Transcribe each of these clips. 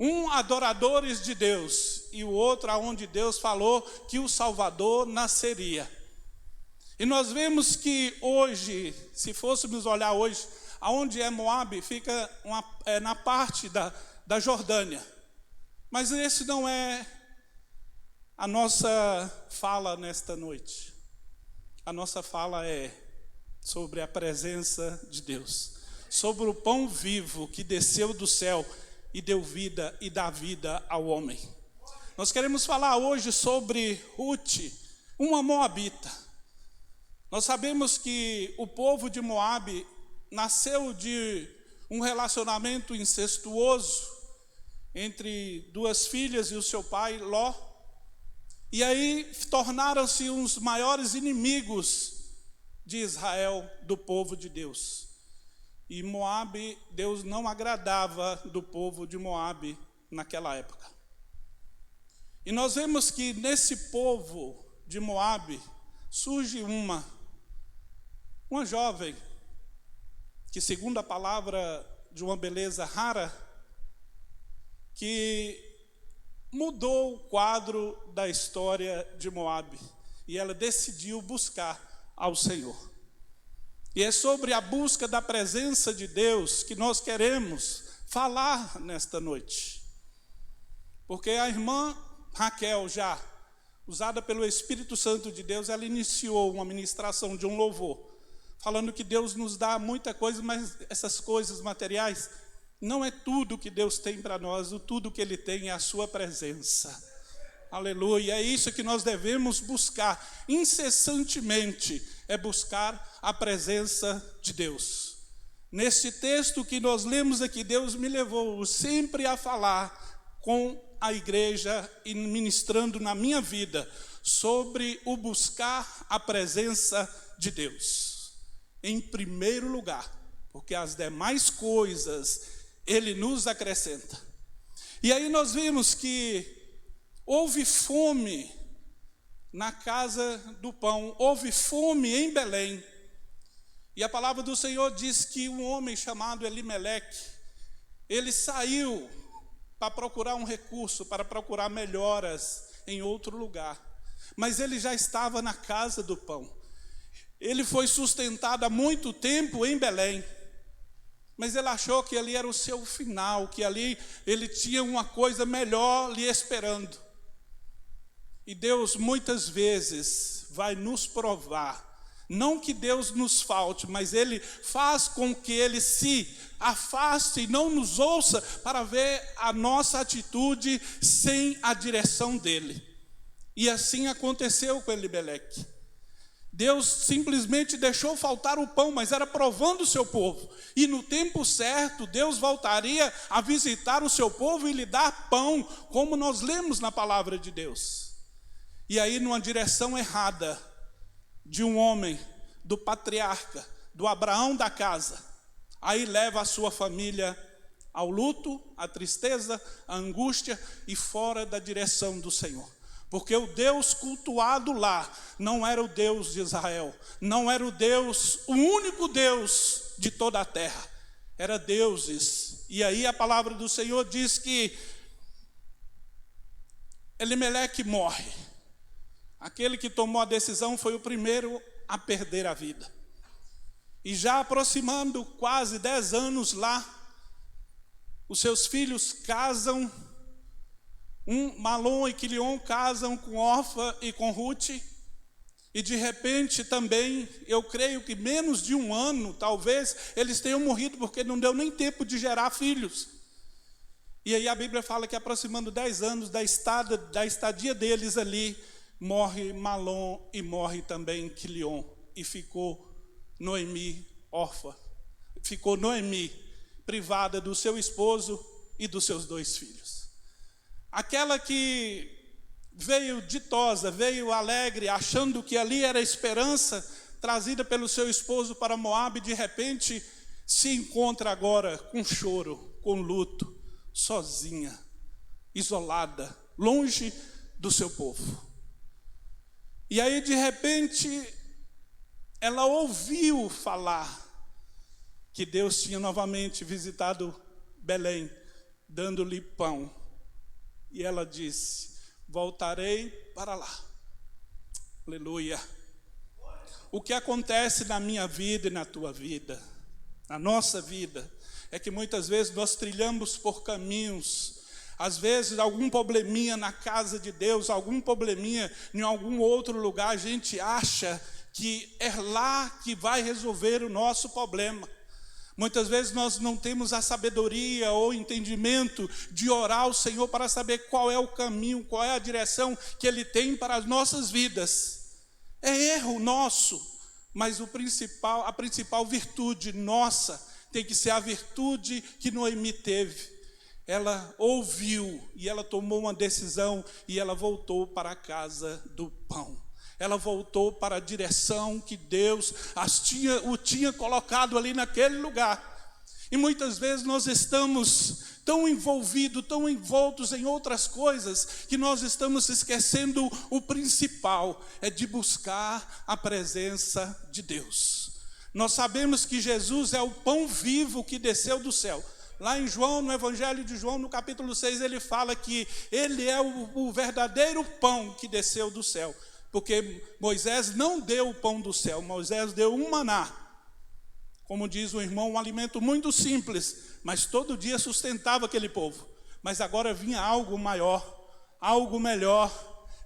Um adoradores de Deus e o outro aonde Deus falou que o Salvador nasceria. E nós vemos que hoje, se fôssemos olhar hoje, aonde é Moabe, fica na parte da Jordânia. Mas esse não é a nossa fala nesta noite. A nossa fala é sobre a presença de Deus, sobre o pão vivo que desceu do céu e deu vida e dá vida ao homem. Nós queremos falar hoje sobre Ruth, uma moabita. Nós sabemos que o povo de Moabe nasceu de um relacionamento incestuoso entre duas filhas e o seu pai, Ló. E aí tornaram-se os maiores inimigos de Israel, do povo de Deus. E Moabe, Deus não agradava do povo de Moabe naquela época. E nós vemos que nesse povo de Moabe surge uma jovem, que segundo a palavra de uma beleza rara, que mudou o quadro da história de Moabe. E ela decidiu buscar ao Senhor. E é sobre a busca da presença de Deus que nós queremos falar nesta noite. Porque a irmã Raquel, já usada pelo Espírito Santo de Deus, ela iniciou uma ministração de um louvor, falando que Deus nos dá muita coisa, mas essas coisas materiais não é tudo que Deus tem para nós. O tudo que Ele tem é a sua presença. Aleluia, é isso que nós devemos buscar incessantemente, é buscar a presença de Deus. Neste texto que nós lemos aqui, Deus me levou sempre a falar com a igreja e ministrando na minha vida sobre o buscar a presença de Deus. Em primeiro lugar, porque as demais coisas Ele nos acrescenta. E aí nós vimos que houve fome na casa do pão, houve fome em Belém. E a palavra do Senhor diz que um homem chamado Elimeleque, ele saiu para procurar um recurso, para procurar melhoras em outro lugar. Mas ele já estava na casa do pão. Ele foi sustentado há muito tempo em Belém. Mas ele achou que ali era o seu final, que ali ele tinha uma coisa melhor lhe esperando. E Deus muitas vezes vai nos provar. Não que Deus nos falte, mas Ele faz com que Ele se afaste e não nos ouça para ver a nossa atitude sem a direção dEle. E assim aconteceu com Elimeleque. Deus simplesmente deixou faltar o pão, mas era provando o seu povo. E no tempo certo, Deus voltaria a visitar o seu povo e lhe dar pão, como nós lemos na palavra de Deus. E aí, numa direção errada de um homem, do patriarca, do Abraão da casa, aí leva a sua família ao luto, à tristeza, à angústia e fora da direção do Senhor. Porque o Deus cultuado lá não era o Deus de Israel, não era o Deus, o único Deus de toda a terra, era deuses. E aí a palavra do Senhor diz que Elimeleque morre. Aquele que tomou a decisão foi o primeiro a perder a vida. E já aproximando quase 10 anos lá, os seus filhos casam. Malom e Quilion casam com Orfa e com Ruth. E de repente também, eu creio que menos de um ano, talvez, eles tenham morrido, porque não deu nem tempo de gerar filhos. E aí a Bíblia fala que aproximando 10 anos da estadia deles ali, morre Malom e morre também Quilion. E ficou Noemi órfã. Ficou Noemi privada do seu esposo e dos seus 2 filhos. Aquela que veio ditosa, veio alegre, achando que ali era a esperança trazida pelo seu esposo para Moabe, de repente se encontra agora com choro, com luto, sozinha, isolada, longe do seu povo. E aí de repente ela ouviu falar que Deus tinha novamente visitado Belém dando-lhe pão. E ela disse: voltarei para lá. Aleluia. O que acontece na minha vida e na tua vida, na nossa vida, é que muitas vezes nós trilhamos por caminhos, às vezes algum probleminha na casa de Deus, algum probleminha em algum outro lugar, a gente acha que é lá que vai resolver o nosso problema. Muitas vezes nós não temos a sabedoria ou entendimento de orar ao Senhor para saber qual é o caminho, qual é a direção que Ele tem para as nossas vidas. É erro nosso, mas a principal virtude nossa tem que ser a virtude que Noemi teve. Ela ouviu e ela tomou uma decisão e ela voltou para a casa do pão. Ela voltou para a direção que Deus o tinha colocado ali naquele lugar. E muitas vezes nós estamos tão envolvidos, tão envoltos em outras coisas, que nós estamos esquecendo o principal, é de buscar a presença de Deus. Nós sabemos que Jesus é o pão vivo que desceu do céu. Lá em João, no Evangelho de João, no capítulo 6, ele fala que ele é o verdadeiro pão que desceu do céu. Porque Moisés não deu o pão do céu, Moisés deu um maná. Como diz o irmão, um alimento muito simples, mas todo dia sustentava aquele povo. Mas agora vinha algo maior, algo melhor.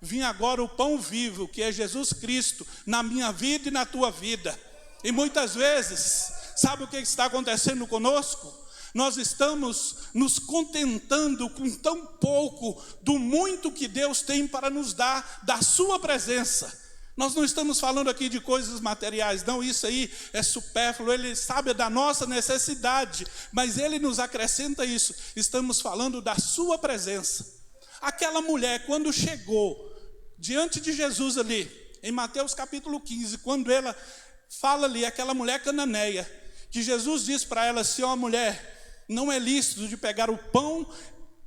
Vinha agora o pão vivo, que é Jesus Cristo, na minha vida e na tua vida. E muitas vezes, sabe o que está acontecendo conosco? Nós estamos nos contentando com tão pouco do muito que Deus tem para nos dar da sua presença. Nós não estamos falando aqui de coisas materiais, não, isso aí é supérfluo, Ele sabe da nossa necessidade, mas Ele nos acrescenta isso. Estamos falando da sua presença. Aquela mulher, quando chegou diante de Jesus ali, em Mateus capítulo 15, quando ela fala ali, aquela mulher cananeia, que Jesus diz para ela assim: ó mulher, não é lícito de pegar o pão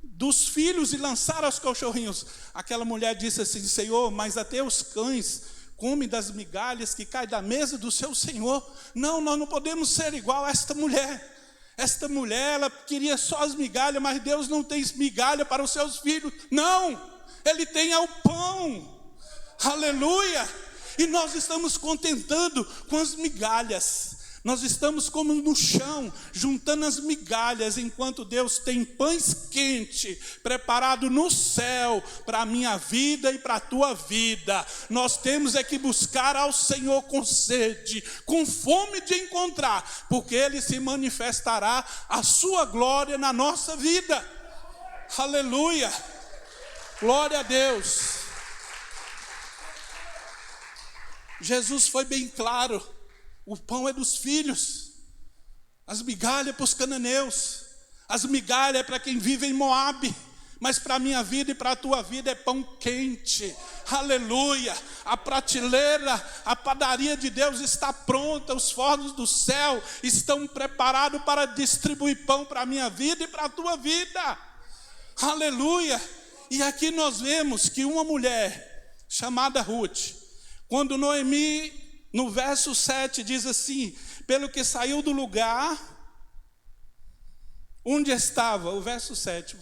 dos filhos e lançar aos cachorrinhos. Aquela mulher disse assim: Senhor, mas até os cães comem das migalhas que caem da mesa do seu Senhor. Não, nós não podemos ser igual a esta mulher. Esta mulher, ela queria só as migalhas, mas Deus não tem migalha para os seus filhos. Não, Ele tem o pão. Aleluia. E nós estamos contentando com as migalhas. Nós estamos como no chão, juntando as migalhas, enquanto Deus tem pães quentes, preparado no céu, para a minha vida e para a tua vida. Nós temos é que buscar ao Senhor com sede, com fome de encontrar, porque Ele se manifestará a sua glória na nossa vida. Aleluia, glória a Deus. Jesus foi bem claro. O pão é dos filhos, as migalhas para os cananeus, as migalhas é para quem vive em Moabe, mas para a minha vida e para a tua vida é pão quente. Aleluia, a prateleira, a padaria de Deus está pronta, os fornos do céu estão preparados para distribuir pão para a minha vida e para a tua vida. Aleluia. E aqui nós vemos que uma mulher chamada Ruth, quando Noemi, no verso 7 diz assim: pelo que saiu do lugar onde estava, o verso 7,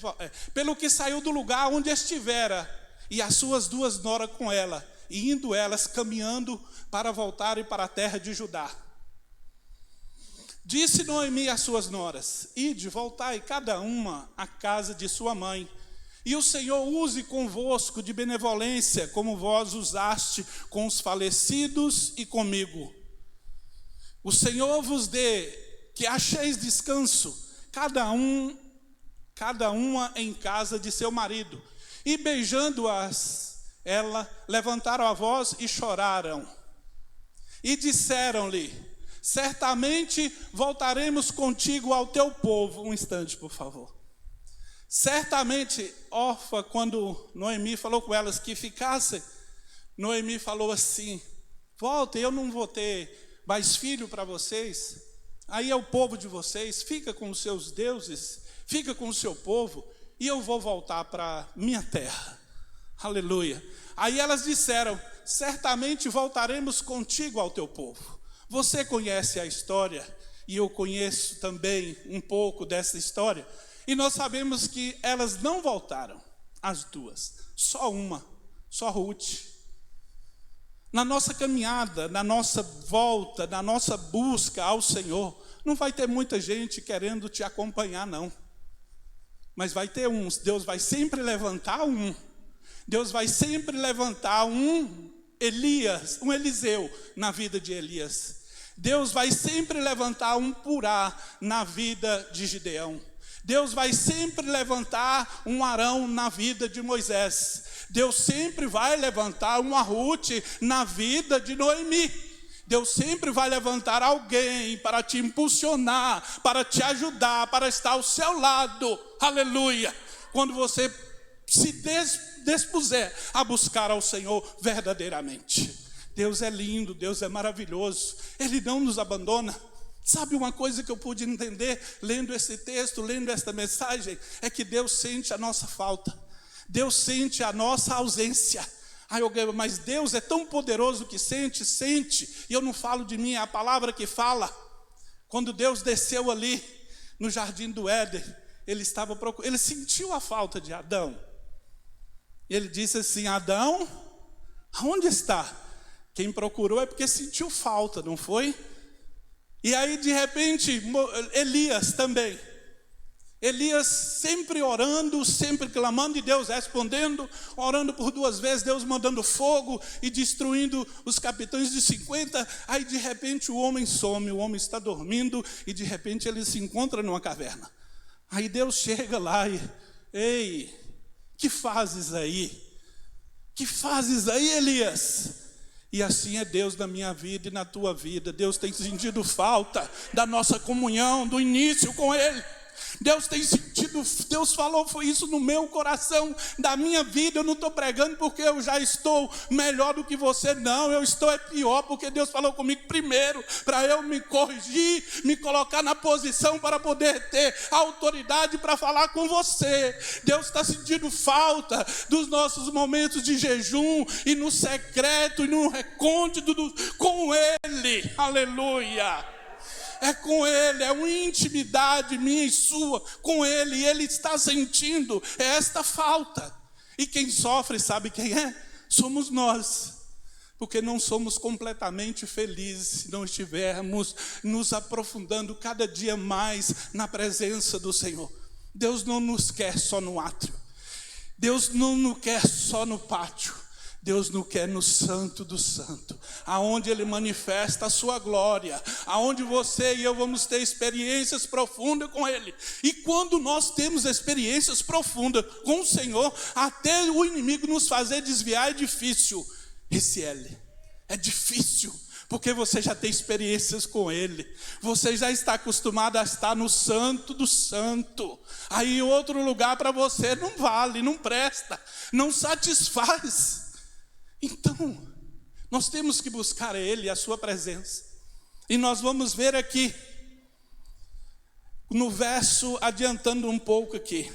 pelo que saiu do lugar onde estivera, e as suas duas noras com ela, e indo elas caminhando para voltarem para a terra de Judá. Disse Noemi às suas noras: ide, voltai cada uma à casa de sua mãe, e o Senhor use convosco de benevolência, como vós usaste com os falecidos e comigo. O Senhor vos dê que acheis descanso, cada uma em casa de seu marido. E beijando-as, ela levantaram a voz e choraram. E disseram-lhe: certamente voltaremos contigo ao teu povo. Um instante, por favor. Certamente, Orfa, quando Noemi falou com elas que ficassem, Noemi falou assim: voltem, eu não vou ter mais filho para vocês, aí é o povo de vocês, fica com os seus deuses, fica com o seu povo, e eu vou voltar para minha terra. Aleluia. Aí elas disseram: certamente voltaremos contigo ao teu povo. Você conhece a história, e eu conheço também um pouco dessa história. E nós sabemos que elas não voltaram, as duas, só uma, só Ruth. Na nossa caminhada, na nossa volta, na nossa busca ao Senhor, não vai ter muita gente querendo te acompanhar, não. Mas vai ter uns, Deus vai sempre levantar um. Deus vai sempre levantar um Elias, um Eliseu na vida de Elias. Deus vai sempre levantar um Purá na vida de Gideão. Deus vai sempre levantar um Arão na vida de Moisés. Deus sempre vai levantar uma Ruth na vida de Noemi. Deus sempre vai levantar alguém para te impulsionar, para te ajudar, para estar ao seu lado. Aleluia! Quando você se dispuser a buscar ao Senhor verdadeiramente. Deus é lindo, Deus é maravilhoso. Ele não nos abandona. Sabe uma coisa que eu pude entender lendo esse texto, lendo esta mensagem, é que Deus sente a nossa falta. Deus sente a nossa ausência. Mas Deus é tão poderoso que sente. E eu não falo de mim, é a palavra que fala. Quando Deus desceu ali no jardim do Éden, ele sentiu a falta de Adão. Ele disse assim: Adão, aonde está? Quem procurou é porque sentiu falta, não foi? E aí de repente, Elias também. Elias sempre orando, sempre clamando, e Deus respondendo, orando por 2 vezes, Deus mandando fogo e destruindo os capitães de 50. Aí de repente o homem some, o homem está dormindo, e de repente ele se encontra numa caverna. Aí Deus chega lá e: ei, que fazes aí? Que fazes aí, Elias? E assim é Deus na minha vida e na tua vida. Deus tem sentido falta da nossa comunhão, do início com Ele. Deus tem sentido, Deus falou, foi isso no meu coração, da minha vida. Eu não estou pregando porque eu já estou melhor do que você, não. Eu estou pior porque Deus falou comigo primeiro, para eu me corrigir, me colocar na posição para poder ter autoridade para falar com você. Deus está sentindo falta dos nossos momentos de jejum, e no secreto, e no recôndito com Ele. Aleluia! É com Ele, é uma intimidade minha e sua com Ele, e Ele está sentindo esta falta. E quem sofre, sabe quem é? Somos nós, porque não somos completamente felizes se não estivermos nos aprofundando cada dia mais na presença do Senhor. Deus não nos quer só no átrio, Deus não nos quer só no pátio. Deus nos quer no santo do santo, aonde Ele manifesta a sua glória, aonde você e eu vamos ter experiências profundas com Ele. E quando nós temos experiências profundas com o Senhor, até o inimigo nos fazer desviar é difícil. É difícil, porque você já tem experiências com Ele. Você já está acostumado a estar no santo do santo. Aí outro lugar para você não vale, não presta, não satisfaz. Então, nós temos que buscar Ele, a sua presença. E nós vamos ver aqui, no verso, adiantando um pouco aqui.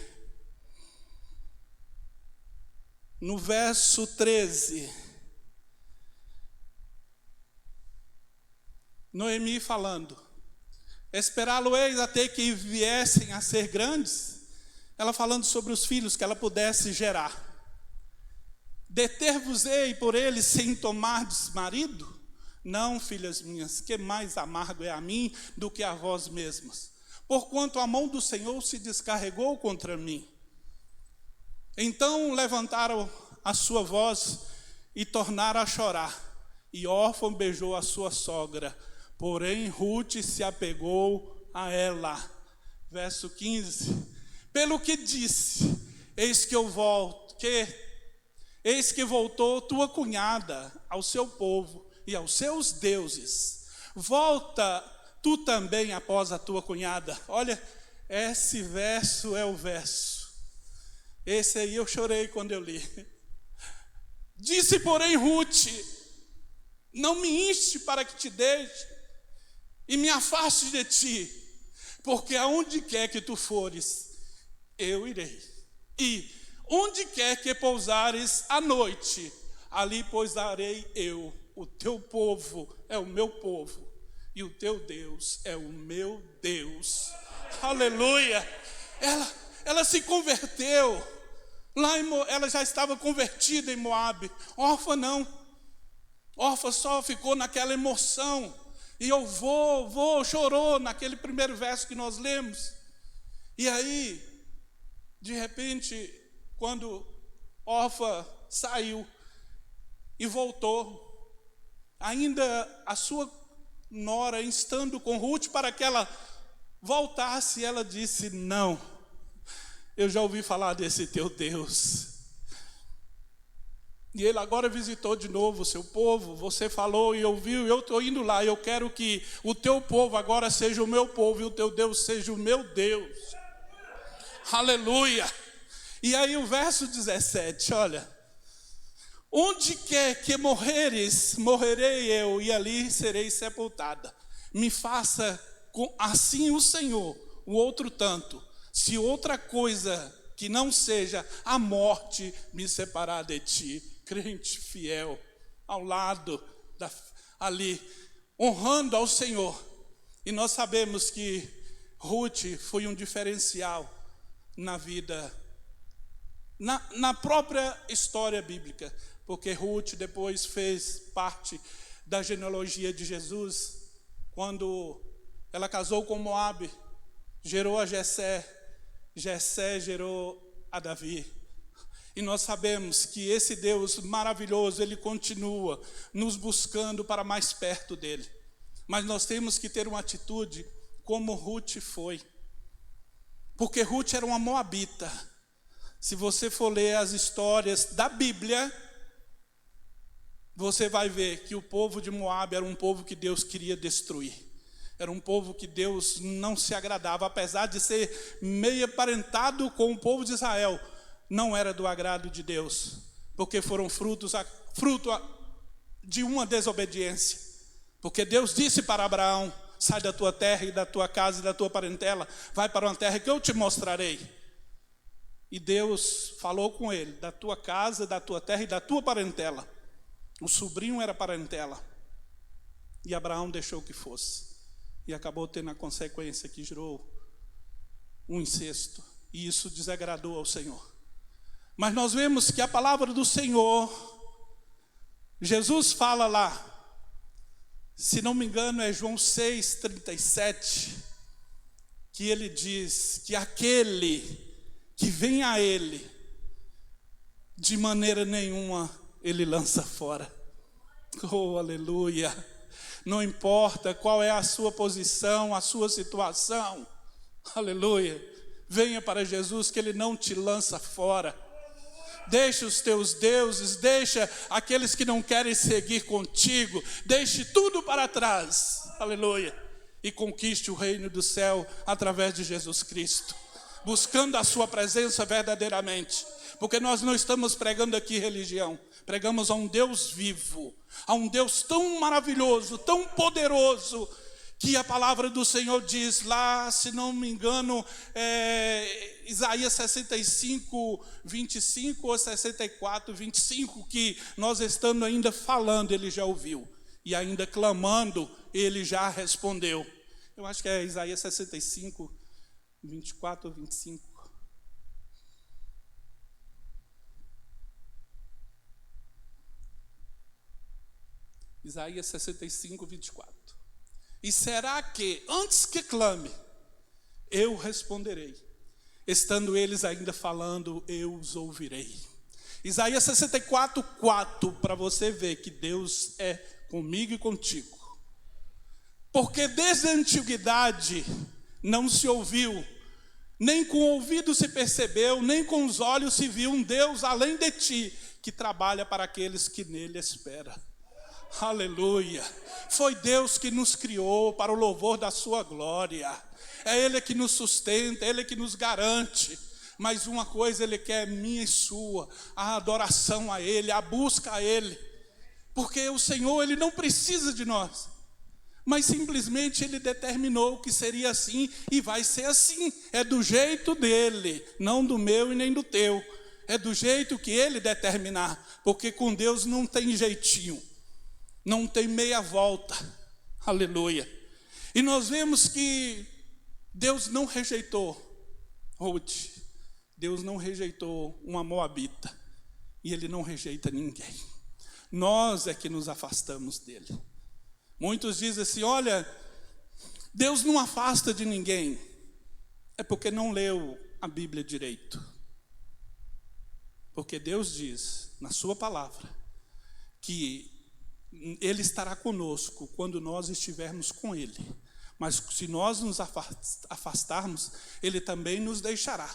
No verso 13. Noemi falando: esperá-lo-eis até que viessem a ser grandes. Ela falando sobre os filhos que ela pudesse gerar. Deter-vos-ei por eles sem tomardes marido? Não, filhas minhas, que mais amargo é a mim do que a vós mesmas, porquanto a mão do Senhor se descarregou contra mim. Então levantaram a sua voz e tornaram a chorar, e Orfa beijou a sua sogra, porém Ruth se apegou a ela. Verso 15: pelo que disse, eis que voltou tua cunhada ao seu povo e aos seus deuses. Volta tu também após a tua cunhada. Olha, esse verso é o verso. Esse aí eu chorei quando eu li. Disse, porém, Ruth: não me inste para que te deixe e me afaste de ti, porque aonde quer que tu fores, eu irei. E onde quer que pousares à noite, ali pousarei eu. O teu povo é o meu povo, e o teu Deus é o meu Deus. Aleluia! Ela se converteu. Ela já estava convertida em Moabe. Orfa não. Orfa só ficou naquela emoção. E eu vou, chorou naquele primeiro verso que nós lemos. E aí, de repente, quando Orfa saiu e voltou, ainda a sua nora instando com Ruth para que ela voltasse, ela disse: não, eu já ouvi falar desse teu Deus. E ele agora visitou de novo o seu povo. Você falou e ouviu, eu estou indo lá. Eu quero que o teu povo agora seja o meu povo e o teu Deus seja o meu Deus. Aleluia. E aí o verso 17, olha: onde quer que morreres, morrerei eu, e ali serei sepultada. Me faça assim o Senhor, o outro tanto, se outra coisa que não seja a morte me separar de ti. Crente fiel, ao lado, ali, honrando ao Senhor. E nós sabemos que Ruth foi um diferencial na vida, na própria história bíblica, porque Ruth depois fez parte da genealogia de Jesus. Quando ela casou com Moabe, gerou a Jessé, Jessé gerou a Davi. E nós sabemos que esse Deus maravilhoso, Ele continua nos buscando para mais perto dEle. Mas nós temos que ter uma atitude como Ruth foi. Porque Ruth era uma moabita. Se você for ler as histórias da Bíblia, você vai ver que o povo de Moabe era um povo que Deus queria destruir. Era um povo que Deus não se agradava, apesar de ser meio aparentado com o povo de Israel. Não era do agrado de Deus, porque foram fruto de uma desobediência. Porque Deus disse para Abraão: sai da tua terra e da tua casa e da tua parentela, vai para uma terra que eu te mostrarei. E Deus falou com ele: da tua casa, da tua terra e da tua parentela. O sobrinho era parentela. E Abraão deixou que fosse. E acabou tendo a consequência que gerou um incesto. E isso desagradou ao Senhor. Mas nós vemos que a palavra do Senhor, Jesus fala lá, se não me engano é João 6,37, que ele diz que aquele que vem a ele, de maneira nenhuma ele lança fora. Oh, aleluia! Não importa qual é a sua posição, a sua situação, aleluia, venha para Jesus que Ele não te lança fora. Deixa os teus deuses, deixa aqueles que não querem seguir contigo, deixe tudo para trás, aleluia, e conquiste o reino do céu através de Jesus Cristo, buscando a sua presença verdadeiramente, porque nós não estamos pregando aqui religião, pregamos a um Deus vivo, a um Deus tão maravilhoso, tão poderoso, que a palavra do Senhor diz lá, se não me engano, Isaías 65, 25 ou 64, 25, que nós estando ainda falando, Ele já ouviu. E ainda clamando, Ele já respondeu. Eu acho que é Isaías 65, 24 ou 25. Isaías 65, 24. E será que, antes que clame, eu responderei. Estando eles ainda falando, eu os ouvirei. Isaías 64, 4, para você ver que Deus é comigo e contigo. Porque desde a antiguidade não se ouviu, nem com o ouvido se percebeu, nem com os olhos se viu um Deus além de ti, que trabalha para aqueles que nele esperam. Aleluia. Foi Deus que nos criou para o louvor da sua glória. É Ele que nos sustenta, é Ele que nos garante. Mas uma coisa Ele quer, minha e sua: a adoração a Ele, a busca a Ele. Porque o Senhor, Ele não precisa de nós, mas simplesmente Ele determinou que seria assim e vai ser assim. É do jeito dEle, não do meu e nem do teu. É do jeito que Ele determinar, porque com Deus não tem jeitinho, não tem meia volta. Aleluia. E nós vemos que Deus não rejeitou Ruth, Deus não rejeitou uma moabita, e Ele não rejeita ninguém. Nós é que nos afastamos dele. Muitos dizem assim, olha, Deus não afasta de ninguém. É porque não leu a Bíblia direito. Porque Deus diz, na sua palavra, que Ele estará conosco quando nós estivermos com Ele. Mas se nós nos afastarmos, Ele também nos deixará.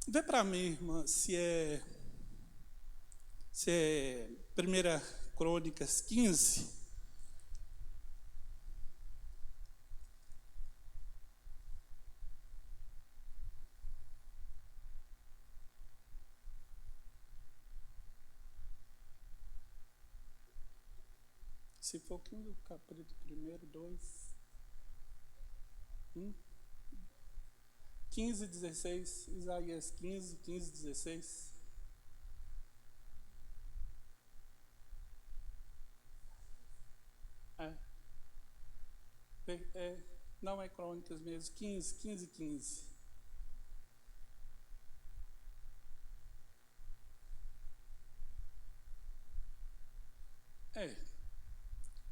Vê para mim, irmã, se é 1 Crônicas 15. Se for 15, capítulo 1, 2, 15, 16, Isaías 15, 16. Não é Crônicas mesmo, 15.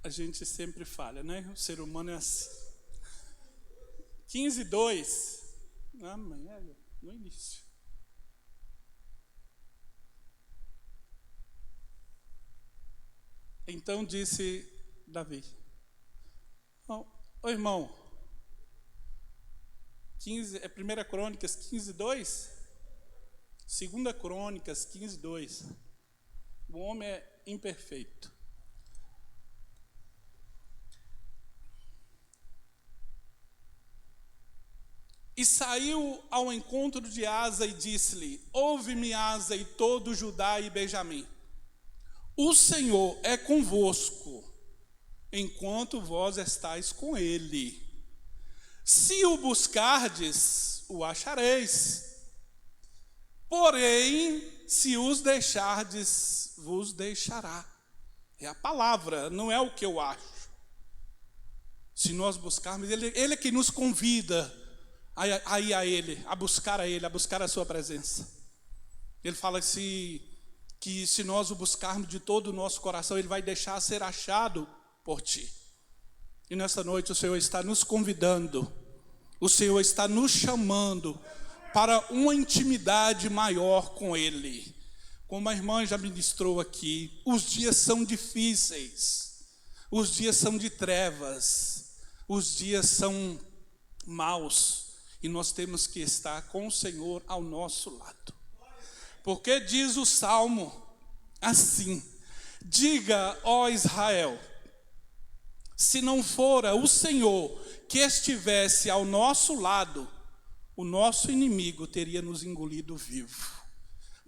A gente sempre falha, né? O ser humano é assim. 15, 2. Amanhã, no início. Então disse Davi. Ô irmão, 15, é 1 Crônicas 15, 2? 2 Crônicas 15, 2. O homem é imperfeito. E saiu ao encontro de Asa e disse-lhe, ouve-me, Asa, e todo Judá e Benjamim. O Senhor é convosco, enquanto vós estáis com ele. Se o buscardes, o achareis. Porém, se os deixardes, vos deixará. É a palavra, não é o que eu acho. Se nós buscarmos, ele é que nos convida a ir a Ele, a buscar a sua presença. Ele fala que se nós o buscarmos de todo o nosso coração, Ele vai deixar ser achado por ti. E nessa noite o Senhor está nos convidando, o Senhor está nos chamando para uma intimidade maior com Ele. Como a irmã já ministrou aqui, os dias são difíceis, os dias são de trevas, os dias são maus. E nós temos que estar com o Senhor ao nosso lado. Porque diz o Salmo assim, diga, ó Israel, se não fora o Senhor que estivesse ao nosso lado, o nosso inimigo teria nos engolido vivo.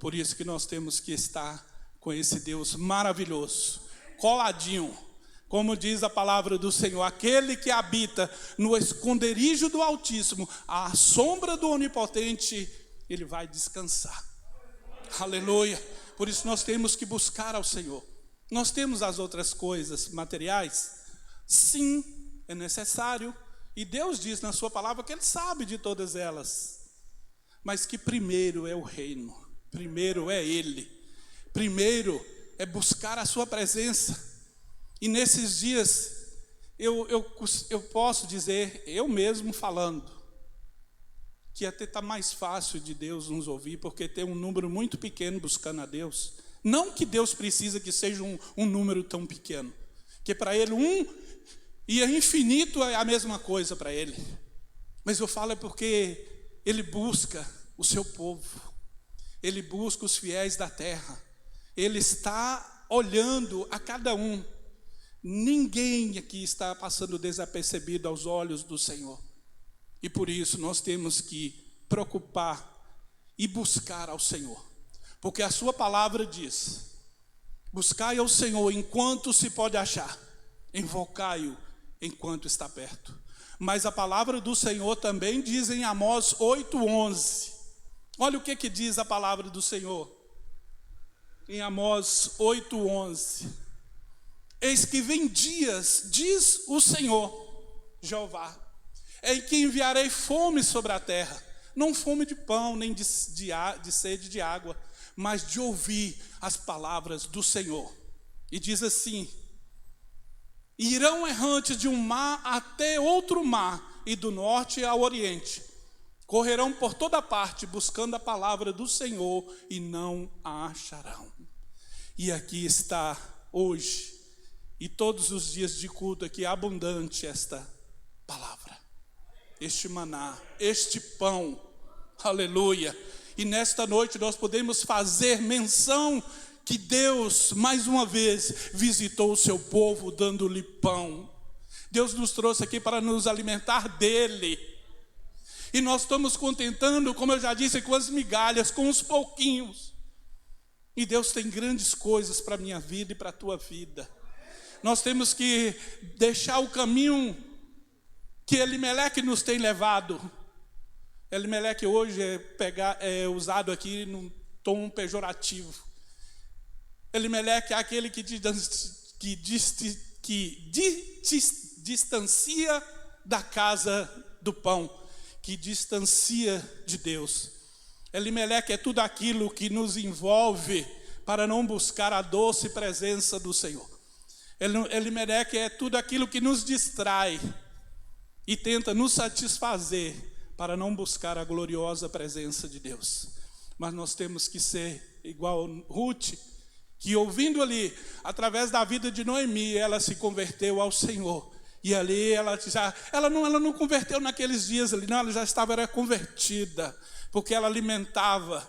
Por isso que nós temos que estar com esse Deus maravilhoso, coladinho. Como diz a palavra do Senhor, aquele que habita no esconderijo do Altíssimo, à sombra do Onipotente, ele vai descansar. Aleluia. Por isso nós temos que buscar ao Senhor. Nós temos as outras coisas materiais? Sim, é necessário. E Deus diz na sua palavra que Ele sabe de todas elas. Mas que primeiro é o reino. Primeiro é Ele. Primeiro é buscar a sua presença. E nesses dias, eu posso dizer, eu mesmo falando, que até está mais fácil de Deus nos ouvir, porque tem um número muito pequeno buscando a Deus. Não que Deus precisa que seja um número tão pequeno, que para Ele e é infinito é a mesma coisa para Ele. Mas eu falo é porque Ele busca o seu povo, Ele busca os fiéis da terra, Ele está olhando a cada um. Ninguém aqui está passando desapercebido aos olhos do Senhor. E por isso nós temos que preocupar e buscar ao Senhor. Porque a sua palavra diz, buscai ao Senhor enquanto se pode achar, invocai-o enquanto está perto. Mas a palavra do Senhor também diz em Amós 8:11. Olha o que diz a palavra do Senhor. Em Amós 8:11. Eis que vem dias, diz o Senhor, Jeová, em que enviarei fome sobre a terra, não fome de pão, nem de sede de água, mas de ouvir as palavras do Senhor. E diz assim: irão errantes de um mar até outro mar, e do norte ao oriente. Correrão por toda parte, buscando a palavra do Senhor, e não a acharão. E aqui está hoje, e todos os dias de culto aqui, abundante esta palavra, este maná, este pão, aleluia. E nesta noite nós podemos fazer menção que Deus, mais uma vez, visitou o seu povo dando-lhe pão. Deus nos trouxe aqui para nos alimentar dele. E nós estamos contentando, como eu já disse, com as migalhas, com os pouquinhos. E Deus tem grandes coisas para a minha vida e para a tua vida. Nós temos que deixar o caminho que Elimeleque nos tem levado. Elimeleque hoje é usado aqui num tom pejorativo. Elimeleque é aquele que distancia da casa do pão, que distancia de Deus. Elimeleque é tudo aquilo que nos envolve para não buscar a doce presença do Senhor. Elimeleque é tudo aquilo que nos distrai e tenta nos satisfazer para não buscar a gloriosa presença de Deus. Mas nós temos que ser igual Ruth, que ouvindo ali, através da vida de Noemi, ela se converteu ao Senhor. E ali ela não converteu naqueles dias ali, não, ela já estava convertida, porque ela alimentava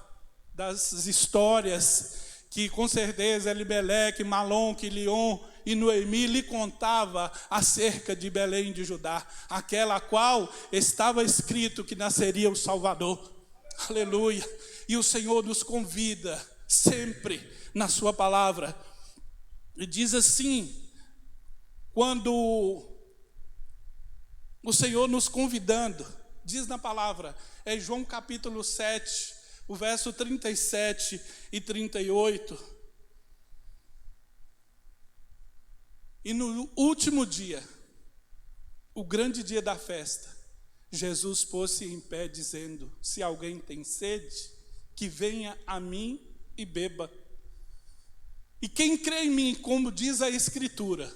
das histórias que com certeza Elimeleque, Malom, Quilion e Noemi lhe contava acerca de Belém de Judá, aquela qual estava escrito que nasceria o Salvador. Aleluia. E o Senhor nos convida sempre na sua palavra, e diz assim, quando o Senhor nos convidando, diz na palavra, é João capítulo 7, o verso 37 e 38, e no último dia, o grande dia da festa, Jesus pôs-se em pé dizendo: se alguém tem sede, que venha a mim e beba. E quem crê em mim, como diz a Escritura,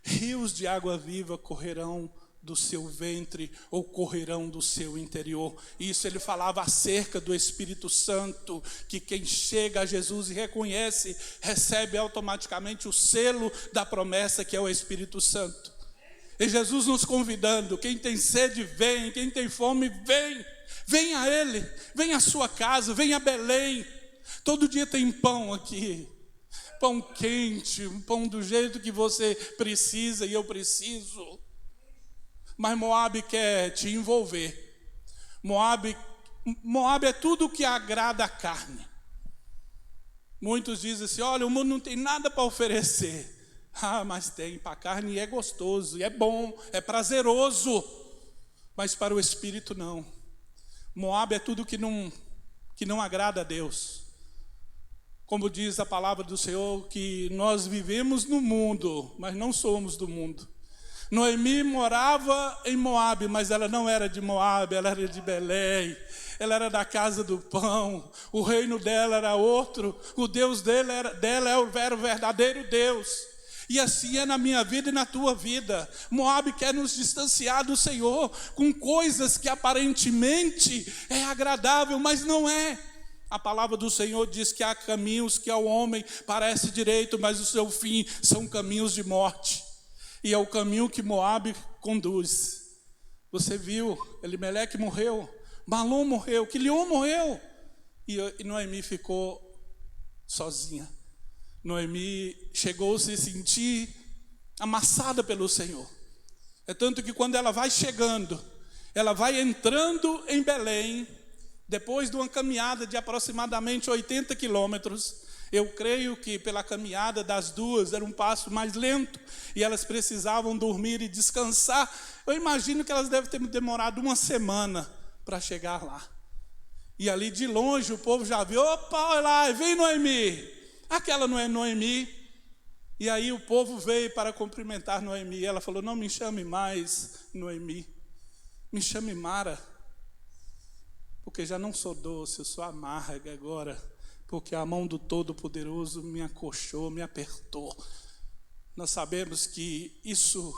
rios de água viva correrão do seu ventre ou correrão do seu interior. Isso ele falava acerca do Espírito Santo, que quem chega a Jesus e reconhece, recebe automaticamente o selo da promessa, que é o Espírito Santo. E Jesus nos convidando: quem tem sede vem, quem tem fome vem, vem a Ele, vem à sua casa, vem a Belém. Todo dia tem pão aqui, pão quente, um pão do jeito que você precisa e eu preciso. Mas Moabe quer te envolver. Moabe é tudo que agrada a carne. Muitos dizem assim: olha, o mundo não tem nada para oferecer. Ah, mas tem para a carne, e é gostoso, e é bom, é prazeroso. Mas para o espírito não. Moabe é tudo que não agrada a Deus. Como diz a palavra do Senhor, que nós vivemos no mundo, mas não somos do mundo. Noemi morava em Moabe, mas ela não era de Moabe, ela era de Belém. Ela era da casa do pão, o reino dela era outro, o Deus dela era o verdadeiro Deus. E assim é na minha vida e na tua vida. Moabe quer nos distanciar do Senhor com coisas que aparentemente é agradável, mas não é. A palavra do Senhor diz que há caminhos que ao homem parece direito, mas o seu fim são caminhos de morte. E é o caminho que Moabe conduz. Você viu, Elimeleque morreu, Malom morreu, Quilion morreu, e Noemi ficou sozinha. Noemi chegou a se sentir amassada pelo Senhor. É tanto que quando ela vai chegando, ela vai entrando em Belém, depois de uma caminhada de aproximadamente 80 quilômetros, eu creio que pela caminhada das duas era um passo mais lento, e elas precisavam dormir e descansar. Eu imagino que elas devem ter demorado uma semana para chegar lá. E ali de longe o povo já viu: opa, olha lá, vem Noemi. Aquela não é Noemi. E aí o povo veio para cumprimentar Noemi. Ela falou: não me chame mais Noemi, me chame Mara. porque já não sou doce, eu sou amarga agora, porque a mão do Todo-Poderoso me acolchou, me apertou. Nós sabemos que isso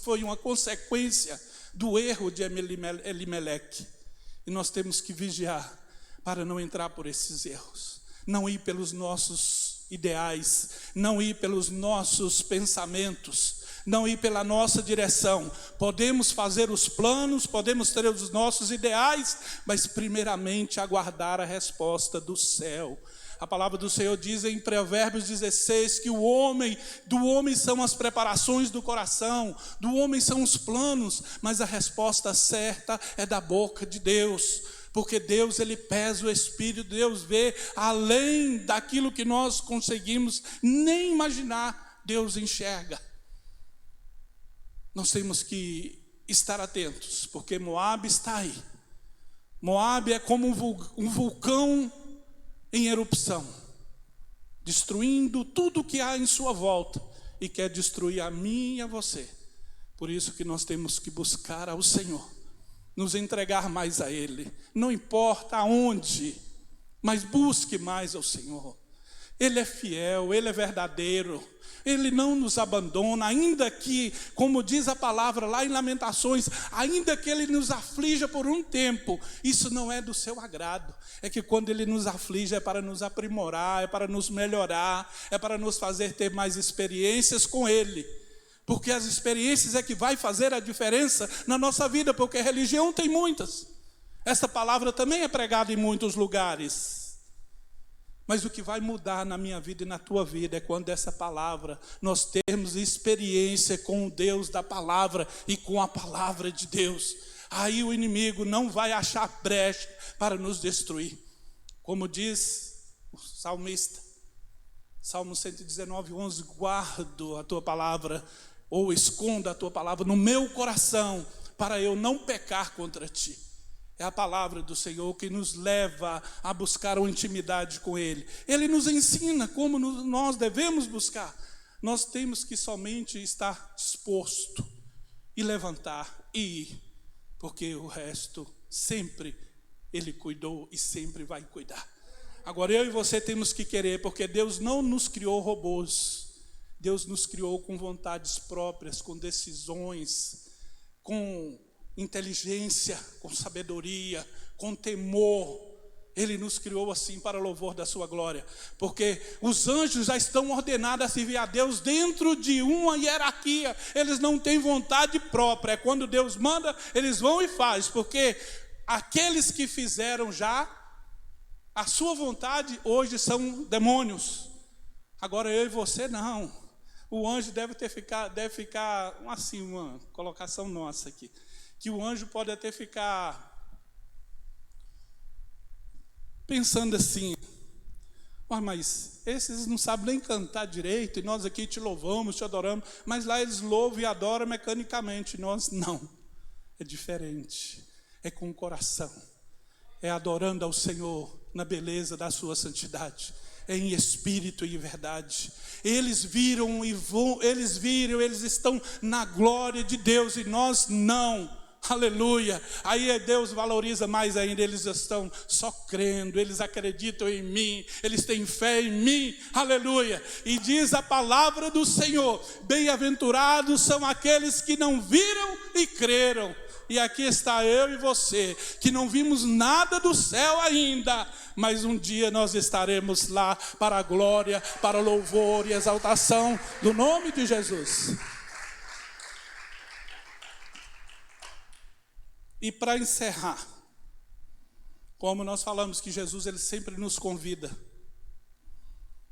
foi uma consequência do erro de Elimeleque. E nós temos que vigiar para não entrar por esses erros. Não ir pelos nossos ideais, não ir pelos nossos pensamentos, não ir pela nossa direção. Podemos fazer os planos, podemos ter os nossos ideais, mas primeiramente aguardar a resposta do céu. A palavra do Senhor diz em Provérbios 16 que do homem são as preparações do coração, do homem são os planos, mas a resposta certa é da boca de Deus. Porque Deus, Ele pesa o Espírito, Deus vê além daquilo que nós conseguimos nem imaginar, Deus enxerga. Nós temos que estar atentos, porque Moabe está aí. Moabe é como um vulcão em erupção, destruindo tudo que há em sua volta, e quer destruir a mim e a você. Por isso que nós temos que buscar ao Senhor, nos entregar mais a Ele, não importa aonde, mas busque mais ao Senhor. Ele é fiel, Ele é verdadeiro, Ele não nos abandona, ainda que, como diz a palavra lá em Lamentações, ainda que Ele nos aflija por um tempo, isso não é do seu agrado. É que quando Ele nos aflige é para nos aprimorar, é para nos melhorar, é para nos fazer ter mais experiências com Ele. Porque as experiências é que vai fazer a diferença na nossa vida, porque religião tem muitas. Essa palavra também é pregada em muitos lugares. Mas o que vai mudar na minha vida e na tua vida é quando essa palavra, nós termos experiência com o Deus da palavra e com a palavra de Deus. Aí o inimigo não vai achar brecha para nos destruir. Como diz o salmista, Salmo 119, 11, guardo a tua palavra, ou esconda a tua palavra no meu coração, para eu não pecar contra ti. É a palavra do Senhor que nos leva a buscar uma intimidade com Ele. Ele nos ensina como nós devemos buscar. Nós temos que somente estar disposto e levantar e ir, porque o resto sempre Ele cuidou e sempre vai cuidar. Agora eu e você temos que querer, porque Deus não nos criou robôs. Deus nos criou com vontades próprias, com decisões, com inteligência, com sabedoria, com temor. Ele nos criou assim para louvor da sua glória, porque os anjos já estão ordenados a servir a Deus dentro de uma hierarquia. Eles não têm vontade própria. É quando Deus manda, eles vão e fazem, porque aqueles que fizeram já a sua vontade hoje são demônios. Agora eu e você não. O anjo deve ficar assim, uma colocação nossa aqui, que o anjo pode até ficar pensando assim: mas esses não sabem nem cantar direito, e nós aqui te louvamos, te adoramos, mas lá eles louvam e adoram mecanicamente, nós não. É diferente, é com o coração, é adorando ao Senhor na beleza da sua santidade, é em espírito e em verdade. Eles viram, eles estão na glória de Deus e nós não. Aleluia. Aí Deus valoriza mais ainda. Eles estão só crendo, eles acreditam em mim, eles têm fé em mim. Aleluia. E diz a palavra do Senhor: bem-aventurados são aqueles que não viram e creram. E aqui está eu e você, que não vimos nada do céu ainda, mas um dia nós estaremos lá para a glória, para o louvor e exaltação do nome de Jesus. E para encerrar, como nós falamos que Jesus ele sempre nos convida,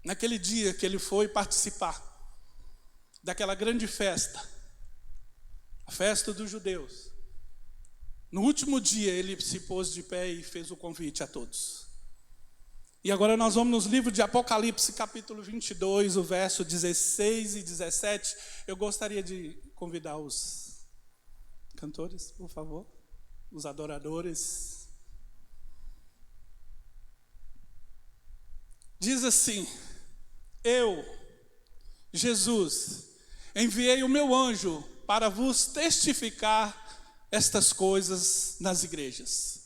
naquele dia que ele foi participar daquela grande festa, a festa dos judeus, no último dia ele se pôs de pé e fez o convite a todos. E agora nós vamos nos livros de Apocalipse, capítulo 22, o verso 16 e 17. Eu gostaria de convidar os cantores, por favor, os adoradores. Diz assim: eu, Jesus, enviei o meu anjo para vos testificar estas coisas nas igrejas.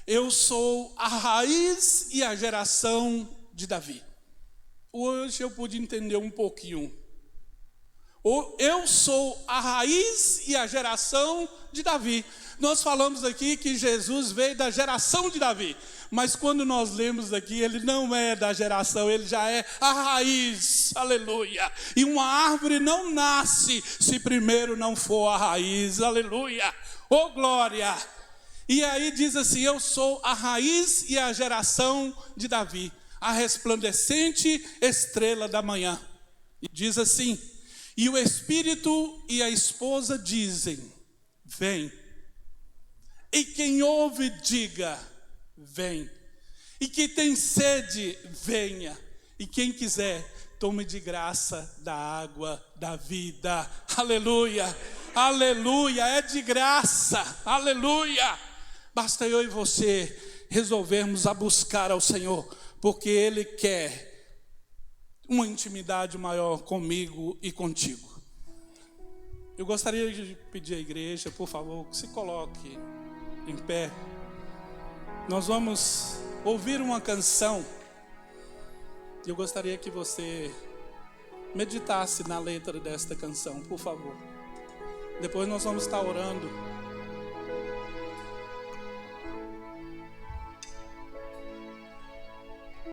Eu sou a raiz e a geração de Davi. Hoje eu pude entender um pouquinho. Eu sou a raiz e a geração de Davi. Nós falamos aqui que Jesus veio da geração de Davi, mas quando nós lemos aqui, ele não é da geração, ele já é a raiz, aleluia. E uma árvore não nasce se primeiro não for a raiz, aleluia, oh glória. E aí diz assim: eu sou a raiz e a geração de Davi, a resplandecente estrela da manhã. E diz assim: e o Espírito e a esposa dizem: vem. E quem ouve, diga: vem. E quem tem sede, venha. E quem quiser, tome de graça da água da vida. Aleluia, aleluia, é de graça, aleluia. Basta eu e você resolvermos a buscar ao Senhor, porque Ele quer uma intimidade maior comigo e contigo. Eu gostaria de pedir à igreja, por favor, que se coloque em pé. Nós vamos ouvir uma canção. Eu gostaria que você meditasse na letra desta canção, por favor. Depois nós vamos estar orando.